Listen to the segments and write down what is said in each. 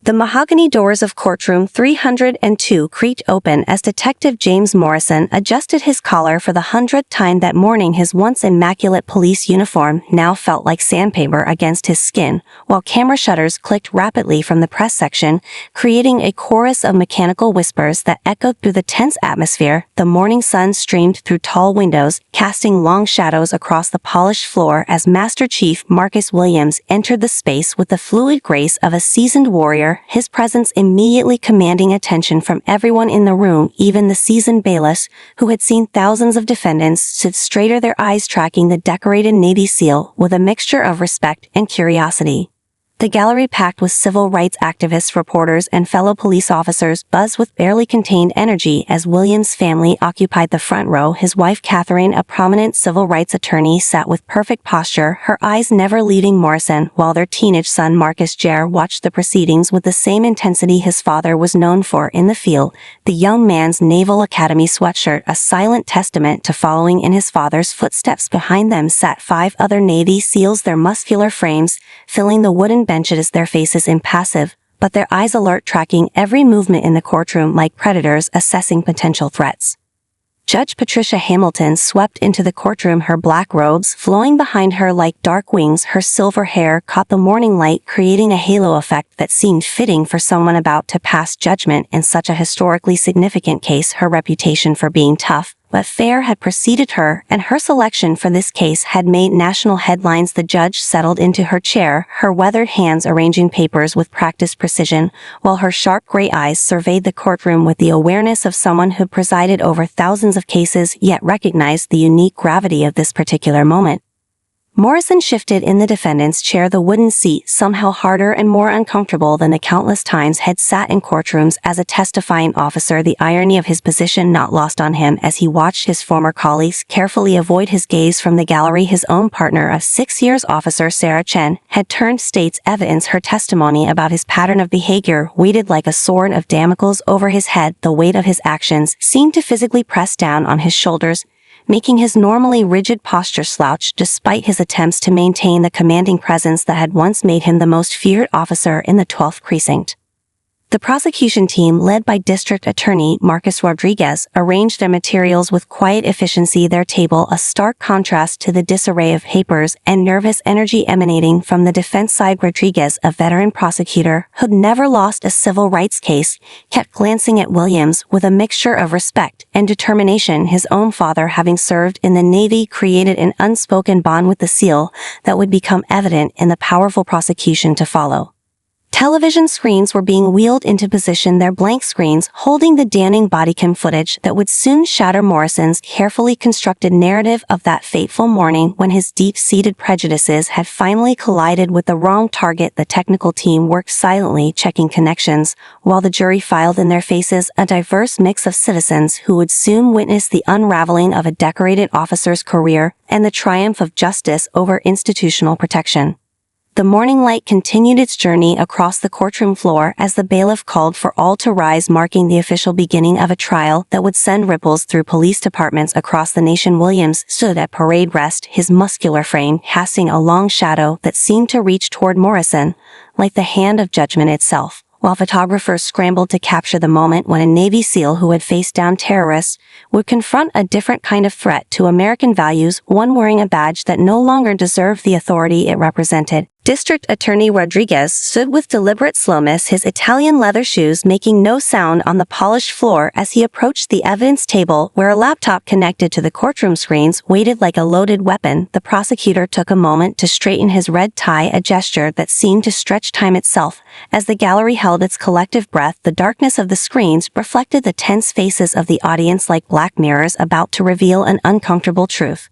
The mahogany doors of courtroom 302 creaked open as Detective James Morrison adjusted his collar for the 100th time that morning. His once immaculate police uniform now felt like sandpaper against his skin, while camera shutters clicked rapidly from the press section, creating a chorus of mechanical whispers that echoed through the tense atmosphere. The morning sun streamed through tall windows, casting long shadows across the polished floor as Master Chief Marcus Williams entered the space with the fluid grace of a seasoned warrior, his presence immediately commanding attention from everyone in the room. Even the seasoned bailiffs, who had seen thousands of defendants, stood straighter, their eyes tracking the decorated Navy SEAL with a mixture of respect and curiosity. The gallery, packed with civil rights activists, reporters, and fellow police officers, buzzed with barely contained energy as Williams' family occupied the front row. His wife Catherine, a prominent civil rights attorney, sat with perfect posture, her eyes never leaving Morrison, while their teenage son Marcus Jr. watched the proceedings with the same intensity his father was known for in the field. The young man's Naval Academy sweatshirt, a silent testament to following in his father's footsteps. Behind them sat 5 other Navy SEALs, their muscular frames filling the wooden benches, their faces impassive, but their eyes alert, tracking every movement in the courtroom like predators assessing potential threats. Judge Patricia Hamilton swept into the courtroom, her black robes flowing behind her like dark wings. Her silver hair caught the morning light, creating a halo effect that seemed fitting for someone about to pass judgment in such a historically significant case. Her reputation for being tough but fair had preceded her, and her selection for this case had made national headlines. The judge settled into her chair, her weathered hands arranging papers with practiced precision, while her sharp gray eyes surveyed the courtroom with the awareness of someone who presided over thousands of cases yet recognized the unique gravity of this particular moment. Morrison shifted in the defendant's chair, the wooden seat somehow harder and more uncomfortable than the countless times had sat in courtrooms as a testifying officer, the irony of his position not lost on him as he watched his former colleagues carefully avoid his gaze from the gallery. His own partner of 6 years, Officer Sarah Chen, had turned state's evidence. Her testimony about his pattern of behavior weighted like a sword of Damocles over his head. The weight of his actions seemed to physically press down on his shoulders, making his normally rigid posture slouch despite his attempts to maintain the commanding presence that had once made him the most feared officer in the 12th Precinct. The prosecution team, led by District Attorney Marcus Rodriguez, arranged their materials with quiet efficiency, their table a stark contrast to the disarray of papers and nervous energy emanating from the defense side. Rodriguez, a veteran prosecutor who'd never lost a civil rights case, kept glancing at Williams with a mixture of respect and determination. His own father, having served in the Navy, created an unspoken bond with the SEAL that would become evident in the powerful prosecution to follow. Television screens were being wheeled into position, their blank screens holding the damning bodycam footage that would soon shatter Morrison's carefully constructed narrative of that fateful morning when his deep-seated prejudices had finally collided with the wrong target. The technical team worked silently, checking connections, while the jury filed in their faces, a diverse mix of citizens who would soon witness the unraveling of a decorated officer's career and the triumph of justice over institutional protection. The morning light continued its journey across the courtroom floor as the bailiff called for all to rise, marking the official beginning of a trial that would send ripples through police departments across the nation. Williams stood at parade rest, his muscular frame casting a long shadow that seemed to reach toward Morrison, like the hand of judgment itself, while photographers scrambled to capture the moment when a Navy SEAL who had faced down terrorists would confront a different kind of threat to American values, one wearing a badge that no longer deserved the authority it represented. District Attorney Rodriguez stood with deliberate slowness, his Italian leather shoes making no sound on the polished floor as he approached the evidence table where a laptop connected to the courtroom screens waited like a loaded weapon. The prosecutor took a moment to straighten his red tie, a gesture that seemed to stretch time itself. As the gallery held its collective breath, the darkness of the screens reflected the tense faces of the audience like black mirrors about to reveal an uncomfortable truth.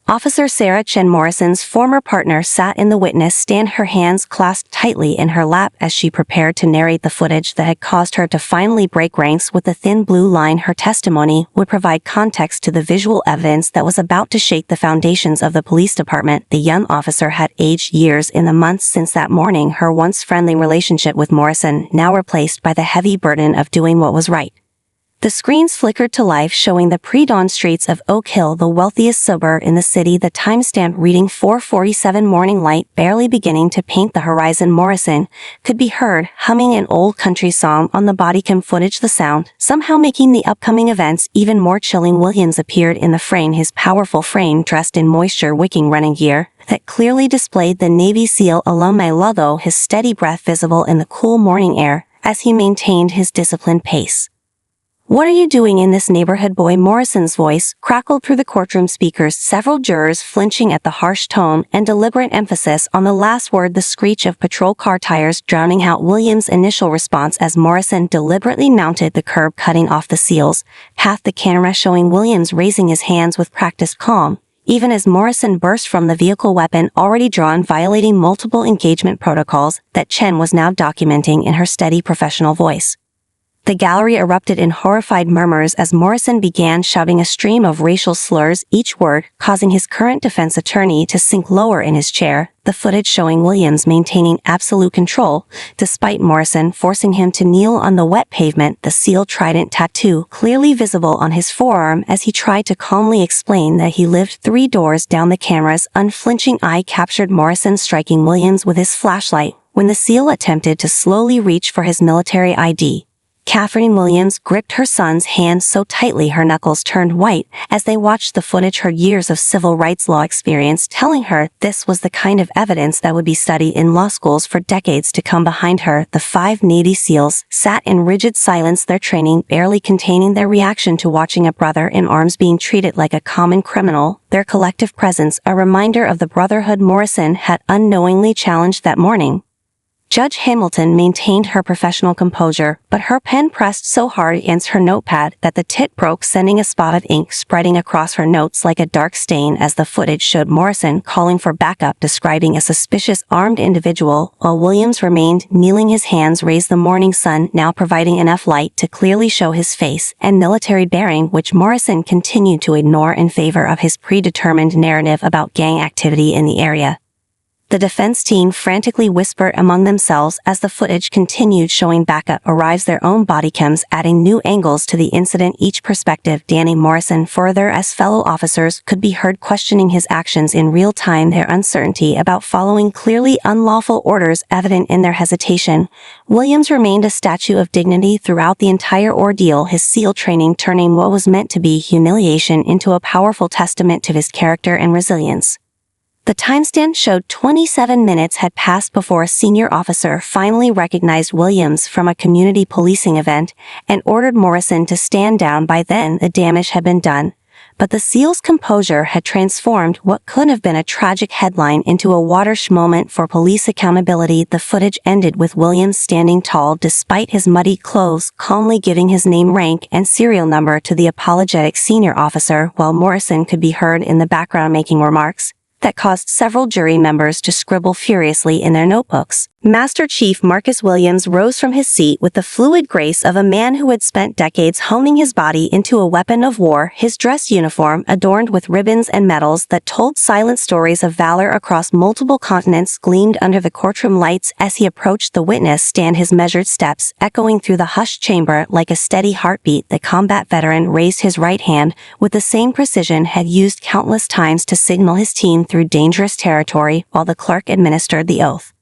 Officer Sarah Chen, Morrison's former partner, sat in the witness stand, her hands clasped tightly in her lap as she prepared to narrate the footage that had caused her to finally break ranks with the thin blue line. Her testimony would provide context to the visual evidence that was about to shake the foundations of the police department. The young officer had aged years in the months since that morning, her once friendly relationship with Morrison now replaced by the heavy burden of doing what was right. The screens flickered to life, showing the pre-dawn streets of Oak Hill, the wealthiest suburb in the city, the timestamp reading 4:47 morning light barely beginning to paint the horizon. Morrison could be heard humming an old country song on the bodycam footage, the sound somehow making the upcoming events even more chilling. Williams appeared in the frame, his powerful frame dressed in moisture-wicking running gear that clearly displayed the Navy SEAL alumni logo, his steady breath visible in the cool morning air as he maintained his disciplined pace. "What are you doing in this neighborhood, boy?" Morrison's voice crackled through the courtroom speakers, several jurors flinching at the harsh tone and deliberate emphasis on the last word, the screech of patrol car tires drowning out Williams' initial response as Morrison deliberately mounted the curb, cutting off the SEAL's path, the camera showing Williams raising his hands with practiced calm, even as Morrison burst from the vehicle, weapon already drawn, violating multiple engagement protocols that Chen was now documenting in her steady professional voice. The gallery erupted in horrified murmurs as Morrison began shouting a stream of racial slurs, each word causing his current defense attorney to sink lower in his chair, the footage showing Williams maintaining absolute control, despite Morrison forcing him to kneel on the wet pavement, the SEAL trident tattoo clearly visible on his forearm as he tried to calmly explain that he lived 3 doors down. The camera's unflinching eye captured Morrison striking Williams with his flashlight when the SEAL attempted to slowly reach for his military ID. Catherine Williams gripped her son's hand so tightly her knuckles turned white as they watched the footage, her years of civil rights law experience telling her this was the kind of evidence that would be studied in law schools for decades to come. Behind her, the 5 Navy SEALs sat in rigid silence, their training barely containing their reaction to watching a brother in arms being treated like a common criminal, their collective presence a reminder of the brotherhood Morrison had unknowingly challenged that morning. Judge Hamilton maintained her professional composure, but her pen pressed so hard against her notepad that the tip broke, sending a spot of ink spreading across her notes like a dark stain as the footage showed Morrison calling for backup, describing a suspicious armed individual, while Williams remained kneeling, his hands raised, the morning sun now providing enough light to clearly show his face and military bearing, which Morrison continued to ignore in favor of his predetermined narrative about gang activity in the area. The defense team frantically whispered among themselves as the footage continued, showing backup arrives, their own bodycams adding new angles to the incident, each perspective Danny Morrison further as fellow officers could be heard questioning his actions in real time, their uncertainty about following clearly unlawful orders evident in their hesitation. Williams remained a statue of dignity throughout the entire ordeal, his SEAL training turning what was meant to be humiliation into a powerful testament to his character and resilience. The timestamp showed 27 minutes had passed before a senior officer finally recognized Williams from a community policing event and ordered Morrison to stand down. By then, the damage had been done, but the SEAL's composure had transformed what could have been a tragic headline into a watershed moment for police accountability. The footage ended with Williams standing tall despite his muddy clothes, calmly giving his name, rank, and serial number to the apologetic senior officer, while Morrison could be heard in the background making remarks that caused several jury members to scribble furiously in their notebooks. Master Chief Marcus Williams rose from his seat with the fluid grace of a man who had spent decades honing his body into a weapon of war, his dress uniform adorned with ribbons and medals that told silent stories of valor across multiple continents gleamed under the courtroom lights as he approached the witness stand, his measured steps echoing through the hushed chamber like a steady heartbeat. The combat veteran raised his right hand with the same precision had used countless times to signal his team through dangerous territory while the clerk administered the oath.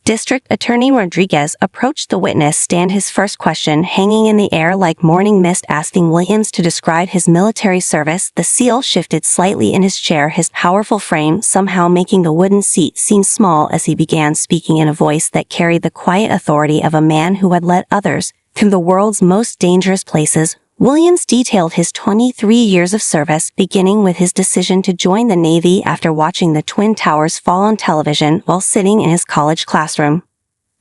District Attorney Rodriguez approached the witness stand, his first question hanging in the air like morning mist, asking Williams to describe his military service. The SEAL shifted slightly in his chair, his powerful frame somehow making the wooden seat seem small as he began speaking in a voice that carried the quiet authority of a man who had led others through the world's most dangerous places. Williams detailed his 23 years of service, beginning with his decision to join the Navy after watching the Twin Towers fall on television while sitting in his college classroom.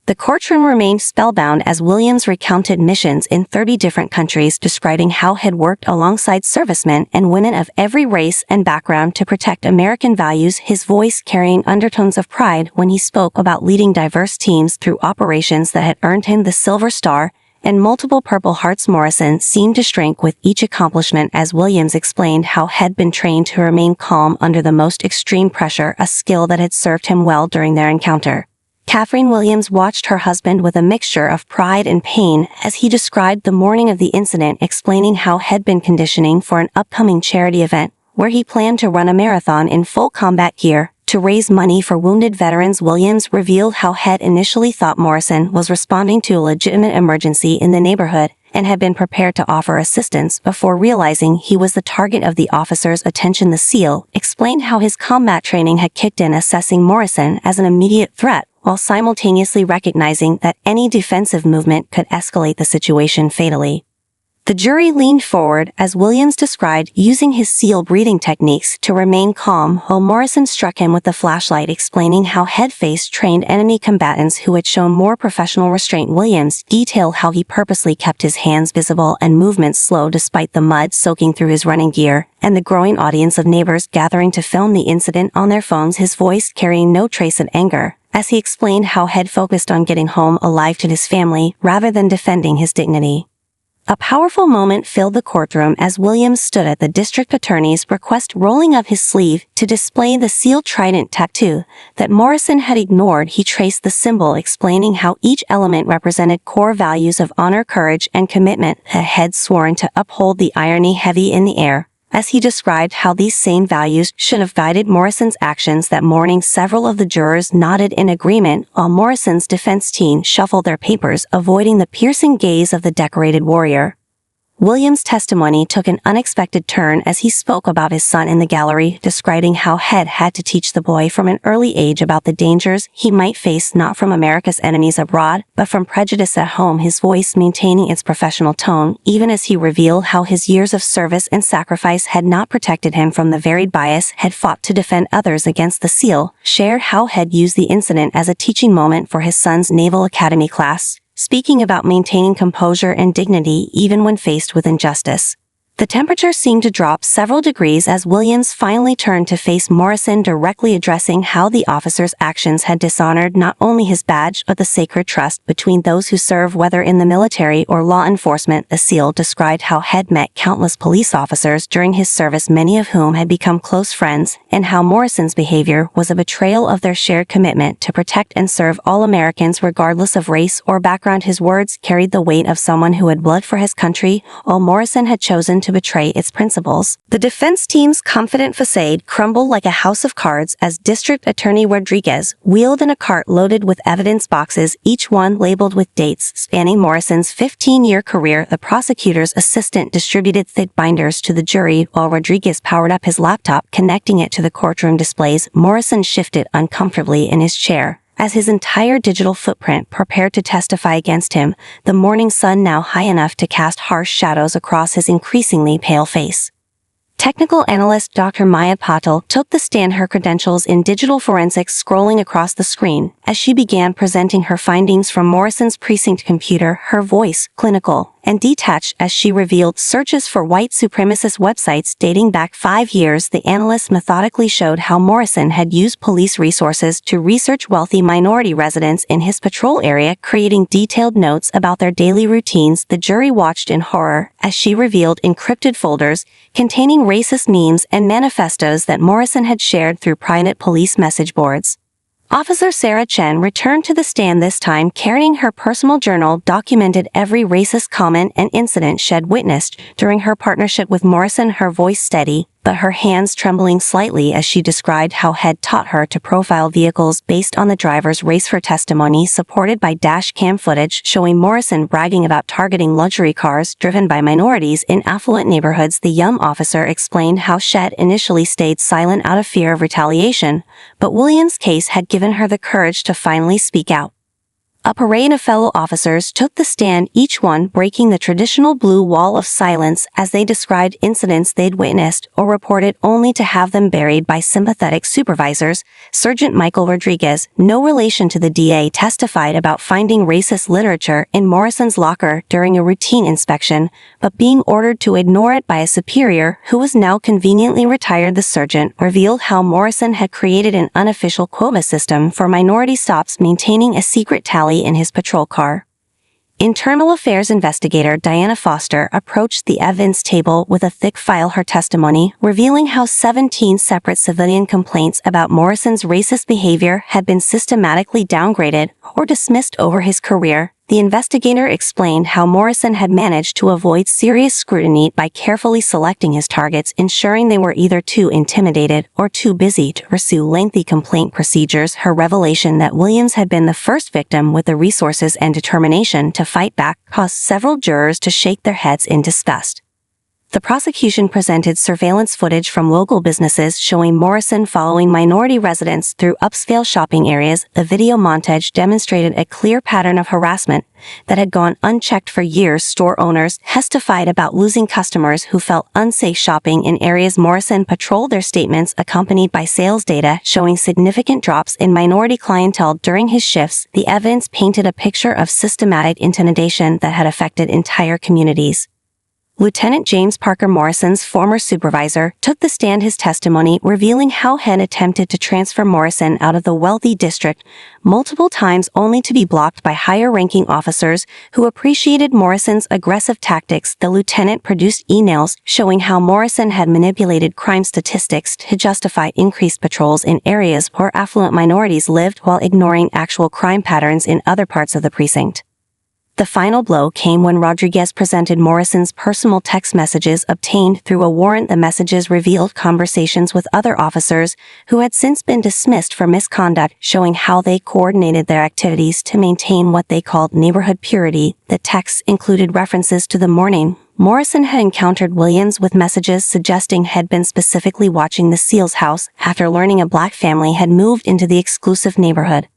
The courtroom remained spellbound as Williams recounted missions in 30 different countries, describing how he had worked alongside servicemen and women of every race and background to protect American values, his voice carrying undertones of pride when he spoke about leading diverse teams through operations that had earned him the Silver Star and multiple Purple Hearts. Morrison seemed to shrink with each accomplishment as Williams explained how he had been trained to remain calm under the most extreme pressure, a skill that had served him well during their encounter. Catherine Williams watched her husband with a mixture of pride and pain as he described the morning of the incident, explaining how he'd been conditioning for an upcoming charity event where he planned to run a marathon in full combat gear to raise money for wounded veterans. Williams revealed how he'd initially thought Morrison was responding to a legitimate emergency in the neighborhood and had been prepared to offer assistance before realizing he was the target of the officer's attention. The SEAL explained how his combat training had kicked in, assessing Morrison as an immediate threat while simultaneously recognizing that any defensive movement could escalate the situation fatally. The jury leaned forward as Williams described using his SEAL breathing techniques to remain calm while Morrison struck him with the flashlight, explaining how he'd faced trained enemy combatants who had shown more professional restraint. Williams detailed how he purposely kept his hands visible and movements slow despite the mud soaking through his running gear and the growing audience of neighbors gathering to film the incident on their phones, his voice carrying no trace of anger, as he explained how he'd focused on getting home alive to his family rather than defending his dignity. A powerful moment filled the courtroom as Williams stood at the district attorney's request, rolling up his sleeve to display the SEAL trident tattoo that Morrison had ignored. He traced the symbol, explaining how each element represented core values of honor, courage, and commitment that had sworn to uphold. The irony heavy in the air, as he described how these same values should have guided Morrison's actions that morning. Several of the jurors nodded in agreement while Morrison's defense team shuffled their papers, avoiding the piercing gaze of the decorated warrior. Williams' testimony took an unexpected turn as he spoke about his son in the gallery, describing how he'd had to teach the boy from an early age about the dangers he might face not from America's enemies abroad, but from prejudice at home, his voice maintaining its professional tone, even as he revealed how his years of service and sacrifice had not protected him from the varied bias had fought to defend others against. The SEAL shared how he'd used the incident as a teaching moment for his son's Naval Academy class, speaking about maintaining composure and dignity even when faced with injustice. The temperature seemed to drop several degrees as Williams finally turned to face Morrison, directly addressing how the officer's actions had dishonored not only his badge but the sacred trust between those who serve, whether in the military or law enforcement. The SEAL described how he'd met countless police officers during his service, many of whom had become close friends, and how Morrison's behavior was a betrayal of their shared commitment to protect and serve all Americans regardless of race or background. His words carried the weight of someone who had bled for his country, while Morrison had chosen to betray its principles. The defense team's confident facade crumbled like a house of cards as District Attorney Rodriguez wheeled in a cart loaded with evidence boxes, each one labeled with dates spanning Morrison's 15-year career. The prosecutor's assistant distributed thick binders to the jury while Rodriguez powered up his laptop, connecting it to the courtroom displays. Morrison shifted uncomfortably in his chair as his entire digital footprint prepared to testify against him, the morning sun now high enough to cast harsh shadows across his increasingly pale face. Technical analyst Dr. Maya Patel took the stand, her credentials in digital forensics scrolling across the screen as she began presenting her findings from Morrison's precinct computer, her voice clinical and detached as she revealed searches for white supremacist websites dating back 5 years. The analyst methodically showed how Morrison had used police resources to research wealthy minority residents in his patrol area, creating detailed notes about their daily routines. The jury watched in horror as she revealed encrypted folders containing racist memes and manifestos that Morrison had shared through private police message boards. Officer Sarah Chen returned to the stand, this time carrying her personal journal, documented every racist comment and incident she'd witnessed during her partnership with Morrison, her voice steady, but her hands trembling slightly as she described how he'd taught her to profile vehicles based on the driver's race. Her testimony, supported by dash cam footage showing Morrison bragging about targeting luxury cars driven by minorities in affluent neighborhoods. The young officer explained how she'd initially stayed silent out of fear of retaliation, but Williams' case had given her the courage to finally speak out. A parade of fellow officers took the stand, each one breaking the traditional blue wall of silence as they described incidents they'd witnessed or reported, only to have them buried by sympathetic supervisors. Sergeant Michael Rodriguez, no relation to the DA, testified about finding racist literature in Morrison's locker during a routine inspection, but being ordered to ignore it by a superior who was now conveniently retired. The sergeant revealed how Morrison had created an unofficial quota system for minority stops, maintaining a secret tally in his patrol car. Internal Affairs investigator Diana Foster approached the evidence table with a thick file, her testimony revealing how 17 separate civilian complaints about Morrison's racist behavior had been systematically downgraded or dismissed over his career. The investigator explained how Morrison had managed to avoid serious scrutiny by carefully selecting his targets, ensuring they were either too intimidated or too busy to pursue lengthy complaint procedures. Her revelation that Williams had been the first victim with the resources and determination to fight back caused several jurors to shake their heads in disgust. The prosecution presented surveillance footage from local businesses showing Morrison following minority residents through upscale shopping areas. The video montage demonstrated a clear pattern of harassment that had gone unchecked for years. Store owners testified about losing customers who felt unsafe shopping in areas Morrison patrolled. Their statements accompanied by sales data showing significant drops in minority clientele during his shifts. The evidence painted a picture of systematic intimidation that had affected entire communities. Lieutenant James Parker, Morrison's former supervisor, took the stand, his testimony revealing how he had attempted to transfer Morrison out of the wealthy district multiple times only to be blocked by higher-ranking officers who appreciated Morrison's aggressive tactics. The lieutenant produced emails showing how Morrison had manipulated crime statistics to justify increased patrols in areas where affluent minorities lived while ignoring actual crime patterns in other parts of the precinct. The final blow came when Rodriguez presented Morrison's personal text messages obtained through a warrant. The messages revealed conversations with other officers who had since been dismissed for misconduct, showing how they coordinated their activities to maintain what they called neighborhood purity. The texts included references to the morning Morrison had encountered Williams, with messages suggesting he'd been specifically watching the Seals house after learning a black family had moved into the exclusive neighborhood.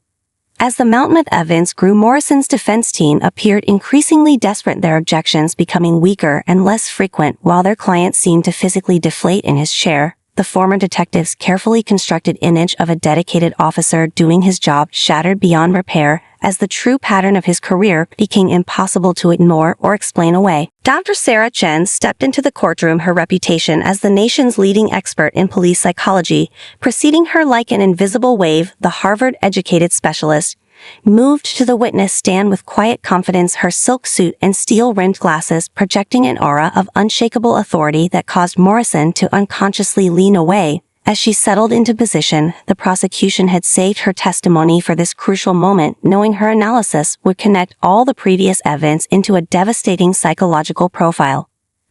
As the mountain of evidence grew, Morrison's defense team appeared increasingly desperate, their objections becoming weaker and less frequent while their client seemed to physically deflate in his chair. The former detective's carefully constructed image of a dedicated officer doing his job shattered beyond repair as the true pattern of his career became impossible to ignore or explain away. Dr. Sarah Chen stepped into the courtroom, her reputation as the nation's leading expert in police psychology preceding her like an invisible wave. The Harvard-educated specialist moved to the witness stand with quiet confidence, her silk suit and steel-rimmed glasses projecting an aura of unshakable authority that caused Morrison to unconsciously lean away. As she settled into position, the prosecution had saved her testimony for this crucial moment, knowing her analysis would connect all the previous evidence into a devastating psychological profile.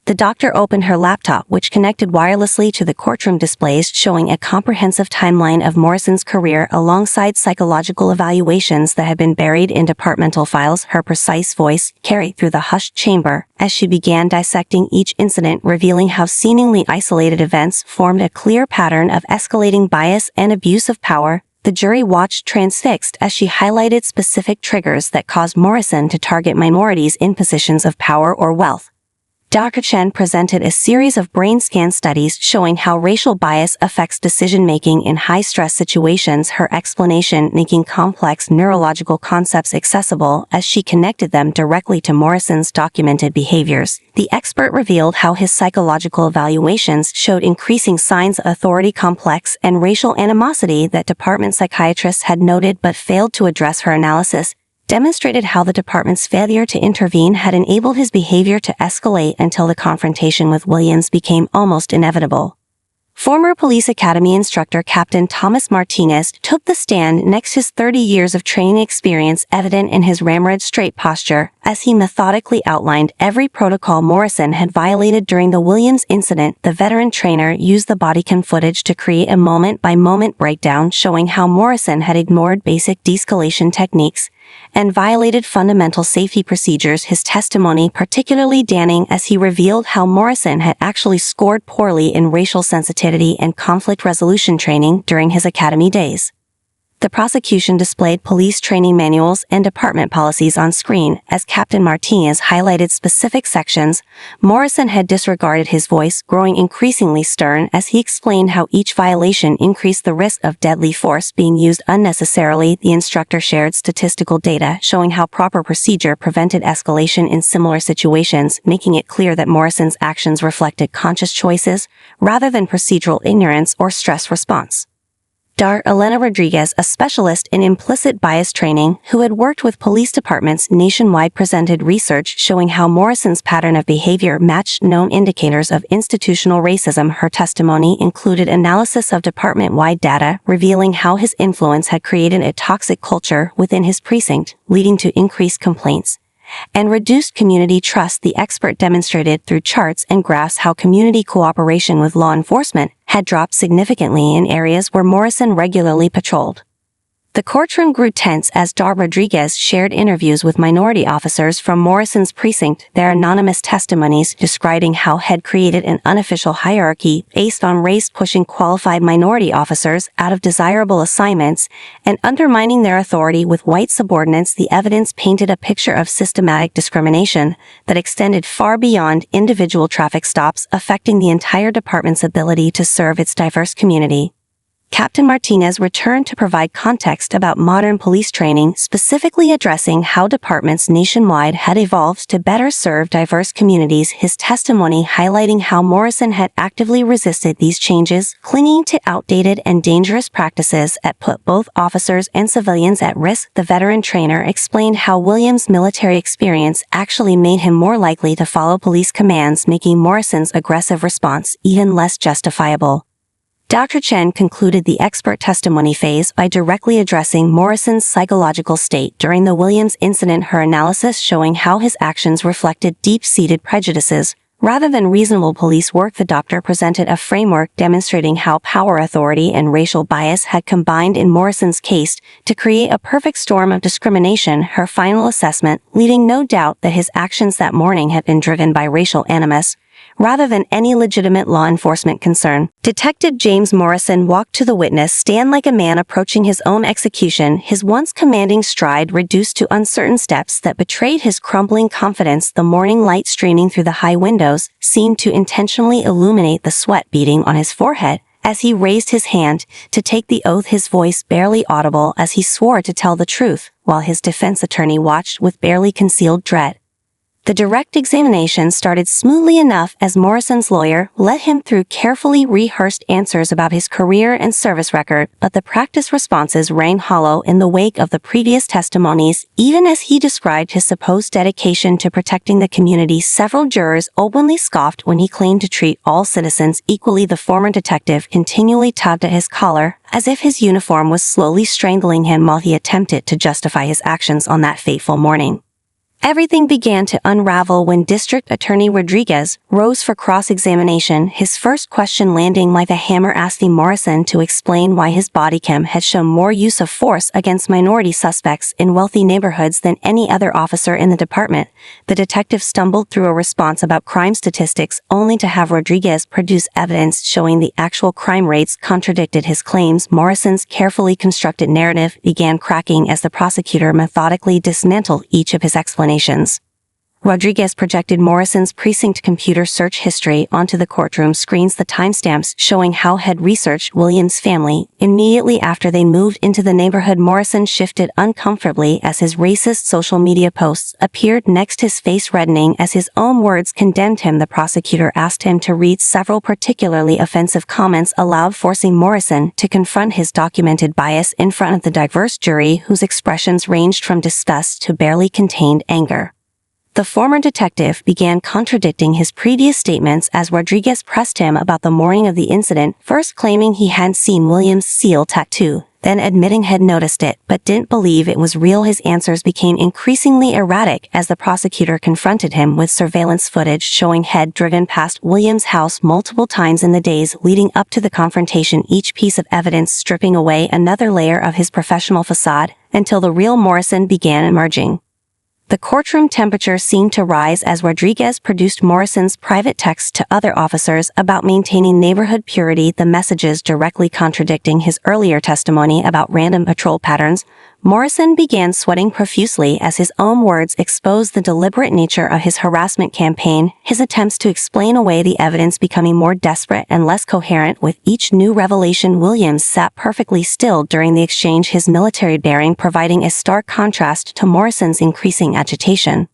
The doctor opened her laptop, which connected wirelessly to the courtroom displays, showing a comprehensive timeline of Morrison's career alongside psychological evaluations that had been buried in departmental files. Her precise voice carried through the hushed chamber as she began dissecting each incident, revealing how seemingly isolated events formed a clear pattern of escalating bias and abuse of power. The jury watched transfixed as she highlighted specific triggers that caused Morrison to target minorities in positions of power or wealth. Dr. Chen presented a series of brain scan studies showing how racial bias affects decision-making in high-stress situations, her explanation making complex neurological concepts accessible as she connected them directly to Morrison's documented behaviors. The expert revealed how his psychological evaluations showed increasing signs of authority complex and racial animosity that department psychiatrists had noted but failed to address. Her analysis demonstrated how the department's failure to intervene had enabled his behavior to escalate until the confrontation with Williams became almost inevitable. Former Police Academy instructor Captain Thomas Martinez took the stand next, his 30 years of training experience evident in his ramrod straight posture as he methodically outlined every protocol Morrison had violated during the Williams incident. The veteran trainer used the body cam footage to create a moment-by-moment breakdown showing how Morrison had ignored basic de-escalation techniques and violated fundamental safety procedures, his testimony particularly damning as he revealed how Morrison had actually scored poorly in racial sensitivity and conflict resolution training during his academy days. The prosecution displayed police training manuals and department policies on screen as Captain Martinez highlighted specific sections. Morrison had disregarded, his voice growing increasingly stern as he explained how each violation increased the risk of deadly force being used unnecessarily. The instructor shared statistical data showing how proper procedure prevented escalation in similar situations, making it clear that Morrison's actions reflected conscious choices rather than procedural ignorance or stress response. Dr. Elena Rodriguez, a specialist in implicit bias training who had worked with police departments nationwide, presented research showing how Morrison's pattern of behavior matched known indicators of institutional racism. Her testimony included analysis of department-wide data revealing how his influence had created a toxic culture within his precinct, leading to increased complaints and reduced community trust. The expert demonstrated through charts and graphs how community cooperation with law enforcement had dropped significantly in areas where Morrison regularly patrolled. The courtroom grew tense as Dr. Rodriguez shared interviews with minority officers from Morrison's precinct, their anonymous testimonies describing how had created an unofficial hierarchy based on race, pushing qualified minority officers out of desirable assignments and undermining their authority with white subordinates. The evidence painted a picture of systematic discrimination that extended far beyond individual traffic stops, affecting the entire department's ability to serve its diverse community. Captain Martinez returned to provide context about modern police training, specifically addressing how departments nationwide had evolved to better serve diverse communities, his testimony highlighting how Morrison had actively resisted these changes, clinging to outdated and dangerous practices that put both officers and civilians at risk. The veteran trainer explained how Williams' military experience actually made him more likely to follow police commands, making Morrison's aggressive response even less justifiable. Dr. Chen concluded the expert testimony phase by directly addressing Morrison's psychological state during the Williams incident, her analysis showing how his actions reflected deep-seated prejudices rather than reasonable police work. The doctor presented a framework demonstrating how power, authority, and racial bias had combined in Morrison's case to create a perfect storm of discrimination, her final assessment leaving no doubt that his actions that morning had been driven by racial animus rather than any legitimate law enforcement concern. Detective James Morrison walked to the witness stand like a man approaching his own execution, his once commanding stride reduced to uncertain steps that betrayed his crumbling confidence. The morning light streaming through the high windows seemed to intentionally illuminate the sweat beading on his forehead as he raised his hand to take the oath, his voice barely audible as he swore to tell the truth, while his defense attorney watched with barely concealed dread. The direct examination started smoothly enough as Morrison's lawyer led him through carefully rehearsed answers about his career and service record, but the practice responses rang hollow in the wake of the previous testimonies. Even as he described his supposed dedication to protecting the community, several jurors openly scoffed when he claimed to treat all citizens equally. The former detective continually tugged at his collar, as if his uniform was slowly strangling him while he attempted to justify his actions on that fateful morning. Everything began to unravel when District Attorney Rodriguez rose for cross-examination, his first question landing like a hammer, asking Morrison to explain why his body cam had shown more use of force against minority suspects in wealthy neighborhoods than any other officer in the department. The detective stumbled through a response about crime statistics, only to have Rodriguez produce evidence showing the actual crime rates contradicted his claims. Morrison's carefully constructed narrative began cracking as the prosecutor methodically dismantled each of his explanations. Rodriguez projected Morrison's precinct computer search history onto the courtroom screens, the timestamps showing how had researched Williams' family. Immediately after they moved into the neighborhood, Morrison shifted uncomfortably as his racist social media posts appeared next, his face reddening as his own words condemned him. The prosecutor asked him to read several particularly offensive comments aloud, forcing Morrison to confront his documented bias in front of the diverse jury, whose expressions ranged from disgust to barely contained anger. The former detective began contradicting his previous statements as Rodriguez pressed him about the morning of the incident, first claiming he hadn't seen Williams' seal tattoo, then admitting had noticed it but didn't believe it was real. His answers became increasingly erratic as the prosecutor confronted him with surveillance footage showing Head driven past Williams' house multiple times in the days leading up to the confrontation, each piece of evidence stripping away another layer of his professional facade until the real Morrison began emerging. The courtroom temperature seemed to rise as Rodriguez produced Morrison's private text to other officers about maintaining neighborhood purity, the messages directly contradicting his earlier testimony about random patrol patterns. Morrison began sweating profusely as his own words exposed the deliberate nature of his harassment campaign, his attempts to explain away the evidence becoming more desperate and less coherent with each new revelation. Williams sat perfectly still during the exchange, his military bearing providing a stark contrast to Morrison's increasing agitation.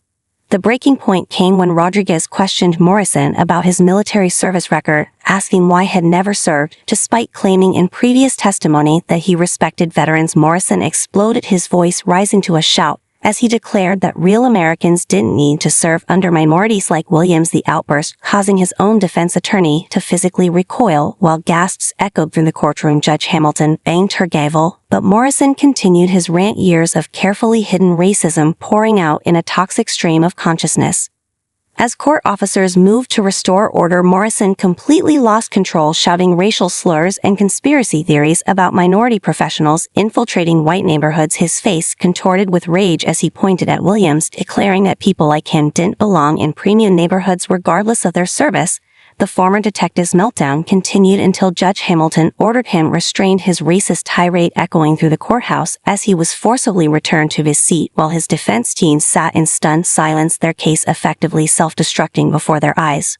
The breaking point came when Rodriguez questioned Morrison about his military service record, asking why he had never served, despite claiming in previous testimony that he respected veterans. Morrison exploded, his voice rising to a shout, as he declared that real Americans didn't need to serve under minorities like Williams. The outburst causing his own defense attorney to physically recoil, while gasps echoed through the courtroom. Judge Hamilton banged her gavel, but Morrison continued his rant, years of carefully hidden racism pouring out in a toxic stream of consciousness. As court officers moved to restore order, Morrison completely lost control, shouting racial slurs and conspiracy theories about minority professionals infiltrating white neighborhoods. His face contorted with rage as he pointed at Williams, declaring that people like him didn't belong in premium neighborhoods regardless of their service. The former detective's meltdown continued until Judge Hamilton ordered him restrained, his racist tirade echoing through the courthouse as he was forcibly returned to his seat, while his defense team sat in stunned silence, their case effectively self-destructing before their eyes.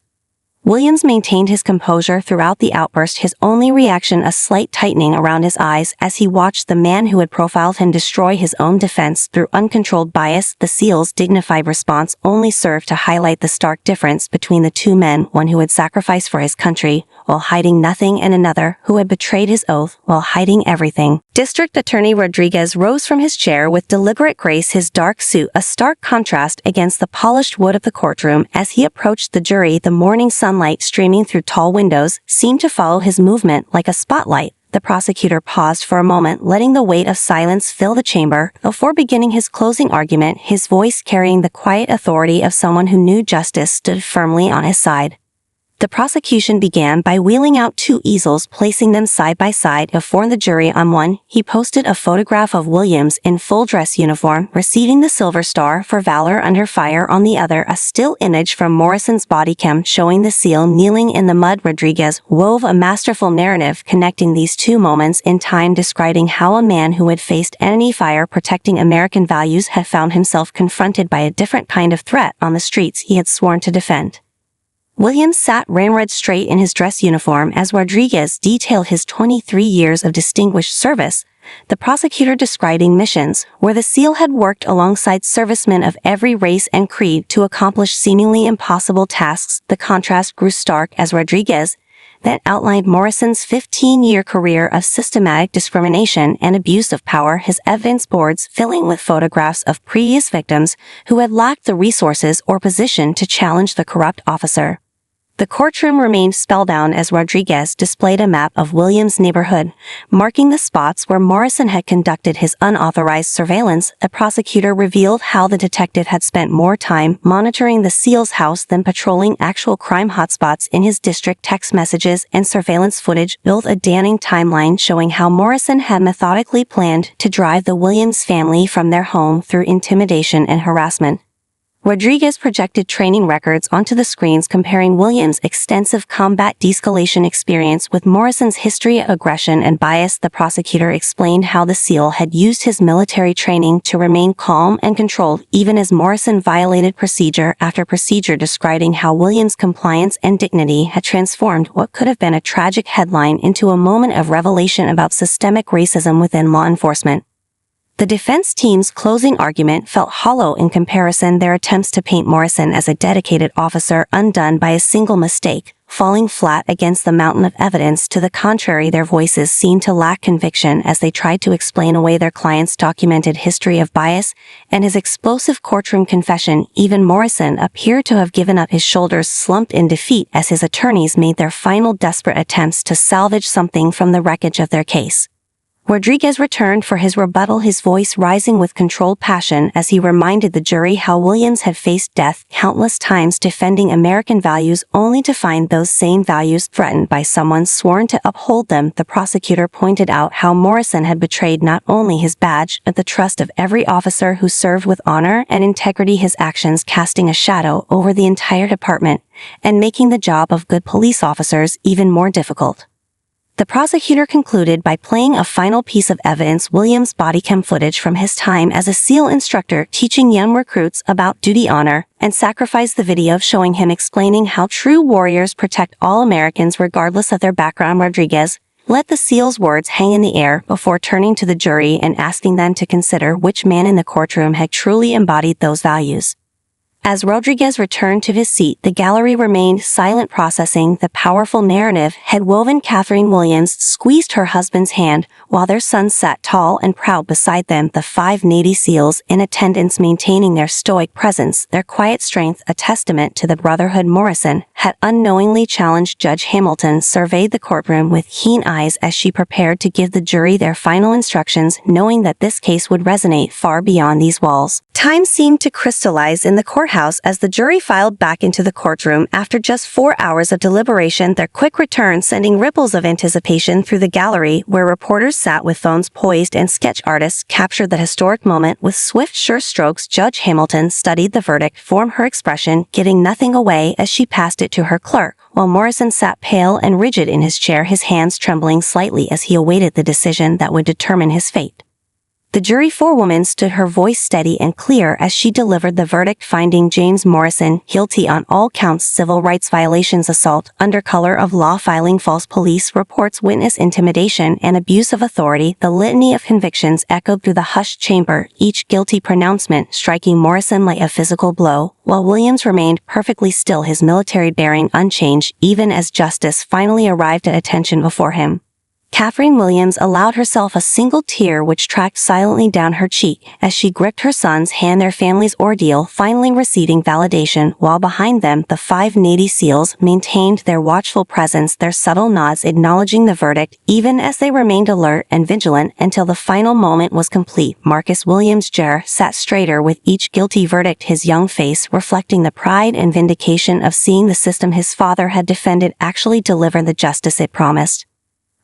Williams maintained his composure throughout the outburst, his only reaction a slight tightening around his eyes as he watched the man who had profiled him destroy his own defense through uncontrolled bias. The SEAL's dignified response only served to highlight the stark difference between the two men, one who had sacrificed for his country while hiding nothing, and another who had betrayed his oath while hiding everything. District Attorney Rodriguez rose from his chair with deliberate grace, his dark suit a stark contrast against the polished wood of the courtroom. As he approached the jury, the morning sunlight streaming through tall windows seemed to follow his movement like a spotlight. The prosecutor paused for a moment, letting the weight of silence fill the chamber before beginning his closing argument, his voice carrying the quiet authority of someone who knew justice stood firmly on his side. The prosecution began by wheeling out two easels, placing them side by side before the jury. On one, he posted a photograph of Williams in full dress uniform receiving the Silver Star for Valor under fire. On the other, a still image from Morrison's body cam showing the SEAL kneeling in the mud. Rodriguez wove a masterful narrative connecting these two moments in time, describing how a man who had faced enemy fire protecting American values had found himself confronted by a different kind of threat on the streets he had sworn to defend. Williams sat ramrod straight in his dress uniform as Rodriguez detailed his 23 years of distinguished service, the prosecutor describing missions where the SEAL had worked alongside servicemen of every race and creed to accomplish seemingly impossible tasks. The contrast grew stark as Rodriguez then outlined Morrison's 15-year career of systematic discrimination and abuse of power, his evidence boards filling with photographs of previous victims who had lacked the resources or position to challenge the corrupt officer. The courtroom remained spellbound as Rodriguez displayed a map of Williams' neighborhood, marking the spots where Morrison had conducted his unauthorized surveillance. The prosecutor revealed how the detective had spent more time monitoring the SEAL's house than patrolling actual crime hotspots in his district. Text messages and surveillance footage built a damning timeline showing how Morrison had methodically planned to drive the Williams family from their home through intimidation and harassment. Rodriguez projected training records onto the screens, comparing Williams' extensive combat de-escalation experience with Morrison's history of aggression and bias. The prosecutor explained how the SEAL had used his military training to remain calm and controlled even as Morrison violated procedure after procedure, describing how Williams' compliance and dignity had transformed what could have been a tragic headline into a moment of revelation about systemic racism within law enforcement. The defense team's closing argument felt hollow in comparison, their attempts to paint Morrison as a dedicated officer undone by a single mistake, falling flat against the mountain of evidence. To the contrary, their voices seemed to lack conviction as they tried to explain away their client's documented history of bias and his explosive courtroom confession. Even Morrison appeared to have given up, his shoulders slumped in defeat as his attorneys made their final desperate attempts to salvage something from the wreckage of their case. Rodriguez returned for his rebuttal, his voice rising with controlled passion as he reminded the jury how Williams had faced death countless times defending American values only to find those same values threatened by someone sworn to uphold them. The prosecutor pointed out how Morrison had betrayed not only his badge but the trust of every officer who served with honor and integrity, his actions casting a shadow over the entire department and making the job of good police officers even more difficult. The prosecutor concluded by playing a final piece of evidence, Williams' body cam footage from his time as a SEAL instructor teaching young recruits about duty, honor, and sacrifice. The video showing him explaining how true warriors protect all Americans regardless of their background. Rodriguez let the SEAL's words hang in the air before turning to the jury and asking them to consider which man in the courtroom had truly embodied those values. As Rodriguez returned to his seat, the gallery remained silent, processing the powerful narrative had woven. Catherine Williams squeezed her husband's hand, while their son sat tall and proud beside them, the 5 Navy SEALs in attendance maintaining their stoic presence, their quiet strength a testament to the brotherhood. Morrison had unknowingly challenged Judge Hamilton, surveyed the courtroom with keen eyes as she prepared to give the jury their final instructions, knowing that this case would resonate far beyond these walls. Time seemed to crystallize in the courthouse as the jury filed back into the courtroom after just 4 hours of deliberation, their quick return sending ripples of anticipation through the gallery, where reporters sat with phones poised and sketch artists captured the historic moment with swift, sure strokes. Judge Hamilton studied the verdict form, her expression giving nothing away as she passed it to her clerk, while Morrison sat pale and rigid in his chair, his hands trembling slightly as he awaited the decision that would determine his fate. The jury forewoman stood, her voice steady and clear as she delivered the verdict, finding James Morrison guilty on all counts: civil rights violations, assault under color of law, filing false police reports, witness intimidation, and abuse of authority. The litany of convictions echoed through the hushed chamber, each guilty pronouncement striking Morrison like a physical blow, while Williams remained perfectly still, his military bearing unchanged, even as justice finally arrived at attention before him. Catherine Williams allowed herself a single tear which tracked silently down her cheek as she gripped her son's hand, their family's ordeal finally receiving validation, while behind them the 5 Navy SEALs maintained their watchful presence, their subtle nods acknowledging the verdict, even as they remained alert and vigilant until the final moment was complete. Marcus Williams' jaw sat straighter with each guilty verdict, his young face reflecting the pride and vindication of seeing the system his father had defended actually deliver the justice it promised.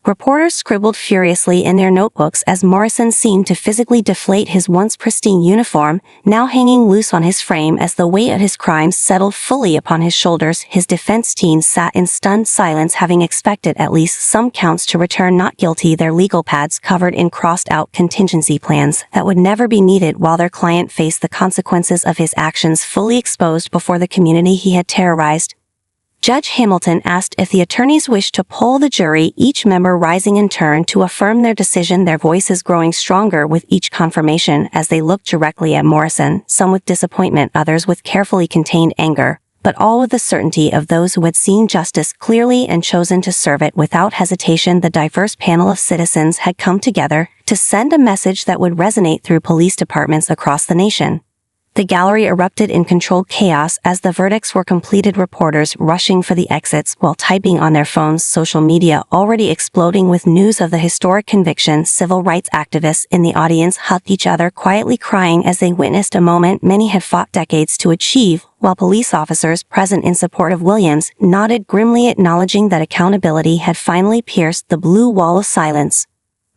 Reporters scribbled furiously in their notebooks as Morrison seemed to physically deflate, his once pristine uniform now hanging loose on his frame as the weight of his crimes settled fully upon his shoulders. His defense team sat in stunned silence, having expected at least some counts to return not guilty, their legal pads covered in crossed-out contingency plans that would never be needed, while their client faced the consequences of his actions fully exposed before the community he had terrorized. Judge Hamilton asked if the attorneys wished to poll the jury, each member rising in turn to affirm their decision, their voices growing stronger with each confirmation as they looked directly at Morrison, some with disappointment, others with carefully contained anger, but all with the certainty of those who had seen justice clearly and chosen to serve it without hesitation. The diverse panel of citizens had come together to send a message that would resonate through police departments across the nation. The gallery erupted in controlled chaos as the verdicts were completed, reporters rushing for the exits while typing on their phones, social media already exploding with news of the historic conviction. Civil rights activists in the audience hugged each other, quietly crying as they witnessed a moment many had fought decades to achieve, while police officers present in support of Williams nodded grimly, acknowledging that accountability had finally pierced the blue wall of silence.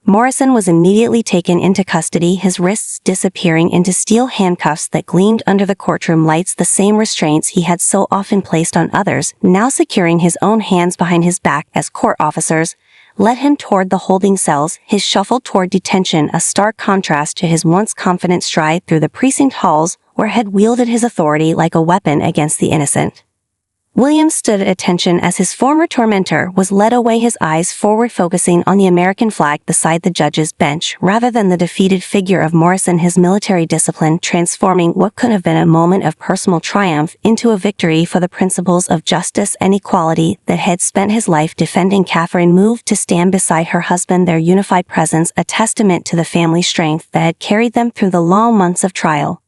Morrison was immediately taken into custody, his wrists disappearing into steel handcuffs that gleamed under the courtroom lights, the same restraints he had so often placed on others, now securing his own hands behind his back as court officers led him toward the holding cells, his shuffle toward detention a stark contrast to his once confident stride through the precinct halls where he had wielded his authority like a weapon against the innocent. Williams stood at attention as his former tormentor was led away, his eyes forward focusing on the American flag beside the judge's bench rather than the defeated figure of Morrison, his military discipline transforming what could have been a moment of personal triumph into a victory for the principles of justice and equality that had spent his life defending. Catherine moved to stand beside her husband, their unified presence a testament to the family strength that had carried them through the long months of trial.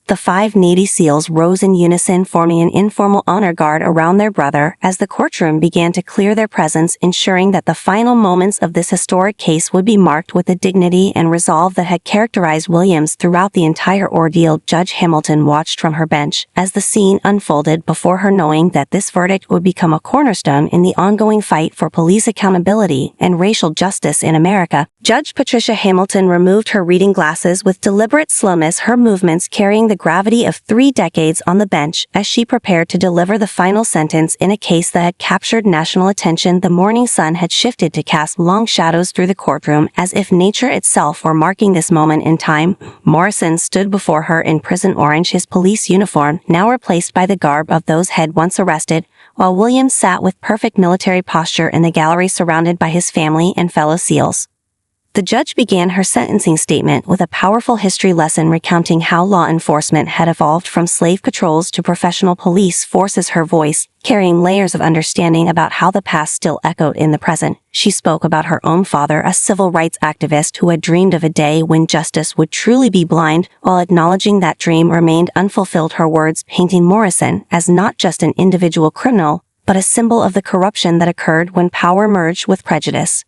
The 5 Navy SEALs rose in unison, forming an informal honor guard around their brother as the courtroom began to clear their presence, ensuring that the final moments of this historic case would be marked with the dignity and resolve that had characterized Williams throughout the entire ordeal. Judge Hamilton watched from her bench as the scene unfolded before her, knowing that this verdict would become a cornerstone in the ongoing fight for police accountability and racial justice in America. Judge Patricia Hamilton removed her reading glasses with deliberate slowness, her movements carrying the gravity of 3 decades on the bench as she prepared to deliver the final sentence in a case that had captured national attention. The morning sun had shifted to cast long shadows through the courtroom as if nature itself were marking this moment in time. Morrison stood before her in prison orange, his police uniform now replaced by the garb of those had once arrested, while Williams sat with perfect military posture in the gallery surrounded by his family and fellow SEALs. The judge began her sentencing statement with a powerful history lesson recounting how law enforcement had evolved from slave patrols to professional police forces. Her voice, carrying layers of understanding about how the past still echoed in the present. She spoke about her own father, a civil rights activist who had dreamed of a day when justice would truly be blind, while acknowledging that dream remained unfulfilled. Her words painting Morrison as not just an individual criminal, but a symbol of the corruption that occurred when power merged with prejudice.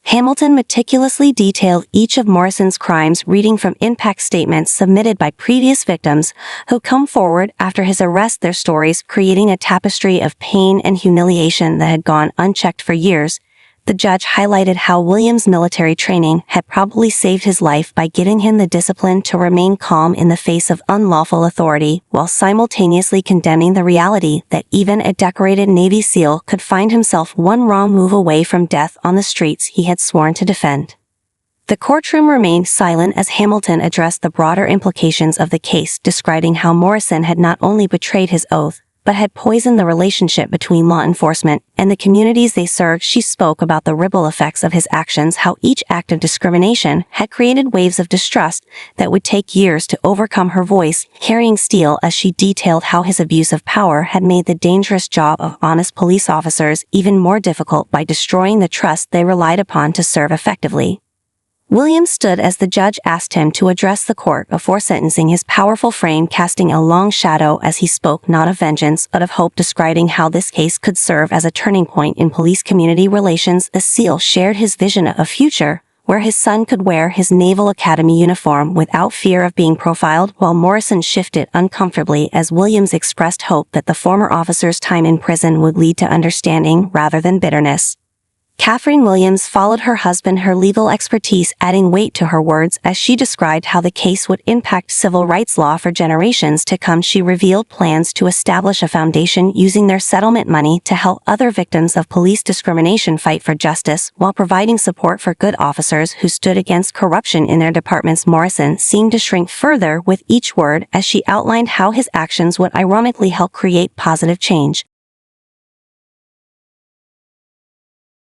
Hamilton meticulously detailed each of Morrison's crimes, reading from impact statements submitted by previous victims who come forward after his arrest, their stories creating a tapestry of pain and humiliation that had gone unchecked for years. The judge highlighted how William's military training had probably saved his life by giving him the discipline to remain calm in the face of unlawful authority, while simultaneously condemning the reality that even a decorated Navy SEAL could find himself one wrong move away from death on the streets he had sworn to defend. The courtroom remained silent as Hamilton addressed the broader implications of the case, describing how Morrison had not only betrayed his oath, but had poisoned the relationship between law enforcement and the communities they served. She spoke about the ripple effects of his actions, how each act of discrimination had created waves of distrust that would take years to overcome. Her voice carrying steel as she detailed how his abuse of power had made the dangerous job of honest police officers even more difficult by destroying the trust they relied upon to serve effectively. William stood as the judge asked him to address the court before sentencing, his powerful frame casting a long shadow as he spoke not of vengeance but of hope, describing how this case could serve as a turning point in police-community relations. The SEAL shared his vision of a future where his son could wear his Naval Academy uniform without fear of being profiled, while Morrison shifted uncomfortably as Williams expressed hope that the former officer's time in prison would lead to understanding rather than bitterness. Catherine Williams followed her husband, her legal expertise adding weight to her words as she described how the case would impact civil rights law for generations to come. She revealed plans to establish a foundation using their settlement money to help other victims of police discrimination fight for justice while providing support for good officers who stood against corruption in their departments. Morrison seemed to shrink further with each word as she outlined how his actions would ironically help create positive change.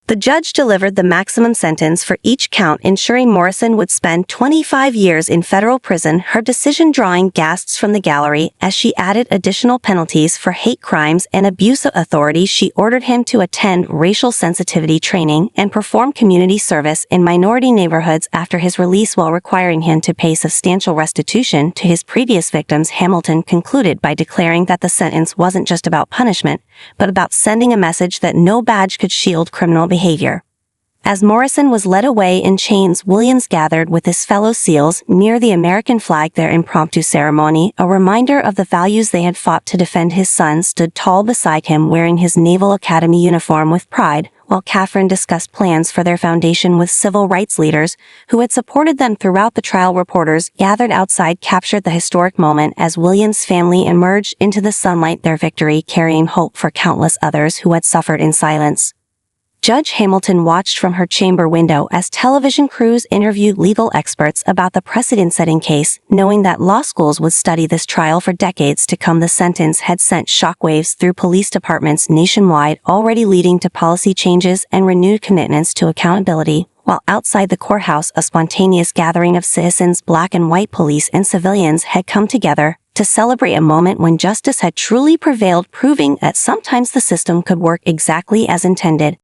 The judge delivered the maximum sentence for each count, ensuring Morrison would spend 25 years in federal prison, her decision drawing gasps from the gallery as she added additional penalties for hate crimes and abuse of authority. She ordered him to attend racial sensitivity training and perform community service in minority neighborhoods after his release, while requiring him to pay substantial restitution to his previous victims. Hamilton concluded by declaring that the sentence wasn't just about punishment, but about sending a message that no badge could shield criminal behavior. As Morrison was led away in chains, Williams gathered with his fellow SEALs near the American flag. Their impromptu ceremony, a reminder of the values they had fought to defend. His son stood tall beside him wearing his Naval Academy uniform with pride, while Catherine discussed plans for their foundation with civil rights leaders who had supported them throughout the trial. Reporters gathered outside captured the historic moment as Williams' family emerged into the sunlight, their victory carrying hope for countless others who had suffered in silence. Judge Hamilton watched from her chamber window as television crews interviewed legal experts about the precedent-setting case, knowing that law schools would study this trial for decades to come. The sentence had sent shockwaves through police departments nationwide, already leading to policy changes and renewed commitments to accountability. While outside the courthouse, a spontaneous gathering of citizens, black and white, police and civilians, had come together to celebrate a moment when justice had truly prevailed, proving that sometimes the system could work exactly as intended.